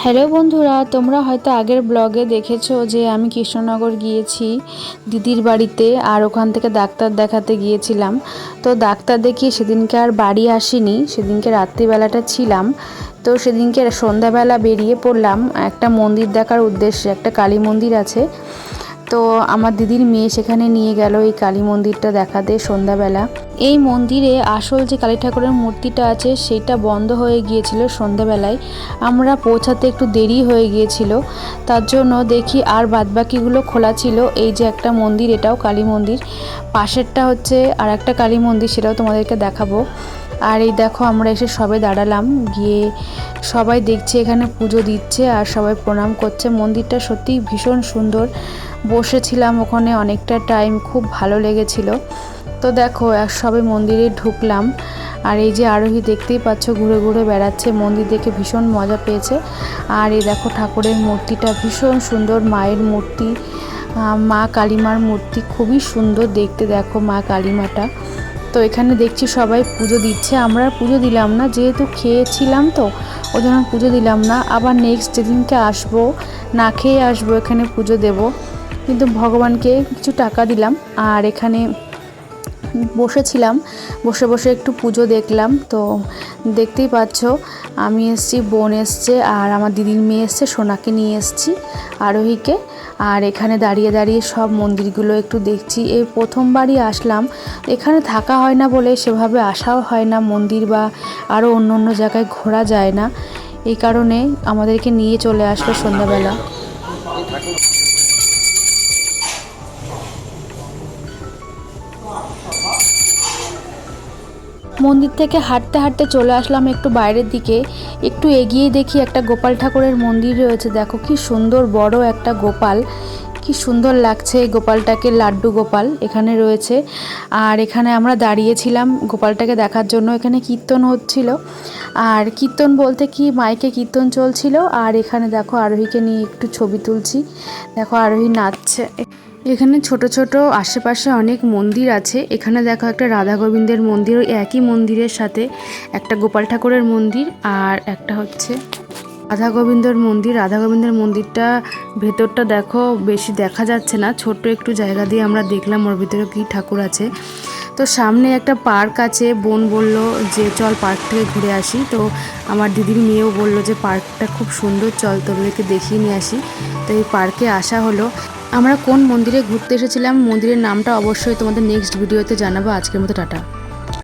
Hello বন্ধুরা, তোমরা হয়তো আগের ব্লগে দেখেছো যে আমি কৃষ্ণনগর গিয়েছি দিদির বাড়িতে, আর ওখান থেকে ডাক্তার দেখাতে গিয়েছিলাম। তো ডাক্তার দেখিয়ে সেদিনকে আর বাড়ি আসিনি, সেদিনকে রাত্রিবেলাটা ছিলাম। তো সেদিনকে সন্ধ্যাবেলা বেরিয়ে পড়লাম একটা মন্দির দেখার উদ্দেশ্যে। একটা কালী মন্দির আছে, তো আমার দিদির মেয়ে সেখানে নিয়ে গেল এই কালী মন্দিরটা দেখাতে সন্ধ্যাবেলা। এই মন্দিরে আসল যে কালী ঠাকুরের মূর্তিটা আছে সেটা বন্ধ হয়ে গিয়েছিল সন্ধ্যাবেলায়। আমরা পৌঁছাতে একটু দেরি হয়ে গিয়েছিল, তার জন্য দেখি আর বাদবাকিগুলো খোলা ছিল। এই যে একটা মন্দির, এটাও কালী মন্দির, পাশেরটা হচ্ছে আর একটা কালী মন্দির, সেটাও তোমাদেরকে দেখাবো। আর এই দেখো আমরা এসে সবাই দাঁড়ালাম, গিয়ে সবাই দেখছে এখানে পুজো দিচ্ছে আর সবাই প্রণাম করছে। মন্দিরটা সত্যিই ভীষণ সুন্দর, বসেছিলাম ওখানে অনেকটা টাইম, খুব ভালো লেগেছিল। তো দেখো সবাই মন্দিরে ঢুকলাম, আর এই যে আরোহী দেখতেই পাচ্ছ ঘুরে ঘুরে বেড়াচ্ছে, মন্দির দেখে ভীষণ মজা পেয়েছে। আর এই দেখো ঠাকুরের মূর্তিটা ভীষণ সুন্দর, মায়ের মূর্তি, মা কালীমার মূর্তি, খুবই সুন্দর দেখতে। দেখো মা কালীমাটা। তো এখানে দেখছি সবাই পুজো দিচ্ছে, আমরা পুজো দিলাম না, যেহেতু খেয়েছিলাম তো ওই জন্য পুজো দিলাম না। আবার নেক্সট যেদিনকে আসবো না খেয়ে আসবো, এখানে পুজো দেব। কিন্তু ভগবানকে কিছু টাকা দিলাম, আর এখানে বসেছিলাম, বসে বসে একটু পুজো দেখলাম। তো দেখতেই পাচ্ছ আমি এসছি, বোন এসছে, আর আমার দিদির মেয়ে এসছে, সোনাকে নিয়ে এসছি, আরোহীকে। আর এখানে দাঁড়িয়ে দাঁড়িয়ে সব মন্দিরগুলো একটু দেখছি। এই প্রথমবারই আসলাম, এখানে থাকা হয় না বলে সেভাবে আসাও হয় না, মন্দির বা আরও অন্য অন্য জায়গায় ঘোরা যায় না, এই কারণে আমাদেরকে নিয়ে চলে আসলো সন্ধ্যাবেলা। মন্দির থেকে হাঁটতে হাঁটতে চলে আসলাম একটু বাইরের দিকে। একটু এগিয়ে দেখি একটা গোপাল ঠাকুরের মন্দির রয়েছে। দেখো কি সুন্দর বড় একটা গোপাল, কি সুন্দর লাগছে এই গোপালটাকে, লাড্ডু গোপাল এখানে রয়েছে। আর এখানে আমরা দাঁড়িয়েছিলাম গোপালটাকে দেখার জন্য। এখানে কীর্তন হচ্ছিল, আর কীর্তন বলতে কি মাইকে কীর্তন চলছিল। আর এখানে দেখো আরোহীকে নিয়ে একটু ছবি তুলছি, দেখো আরোহী নাচছে। এখানে ছোট ছোট আশেপাশে অনেক মন্দির আছে। এখানে দেখো একটা রাধা গোবিন্দের মন্দির, ওই একই মন্দিরের সাথে একটা গোপাল ঠাকুরের মন্দির, আর একটা হচ্ছে রাধা গোবিন্দর মন্দির। রাধা গোবিন্দের মন্দিরটা ভেতরটা দেখো বেশি দেখা যাচ্ছে না, ছোট্ট একটু জায়গা দিয়ে আমরা দেখলাম ওর ভিতরে কী ঠাকুর আছে। তো সামনে একটা পার্ক আছে, বোন বলল যে চল পার্ক থেকে ঘুরে আসি। তো আমার দিদির মেয়েও বলল যে পার্কটা খুব সুন্দর, চল তোদেরকে দেখিয়ে নিয়ে আসি। তো এই পার্কে আসা হলো। আমরা কোন মন্দিরে ঘুরতে এসেছিলাম, মন্দিরের নামটা অবশ্যই তোমাদের নেক্সট ভিডিওতে জানাবো। আজকের মতো টাটা।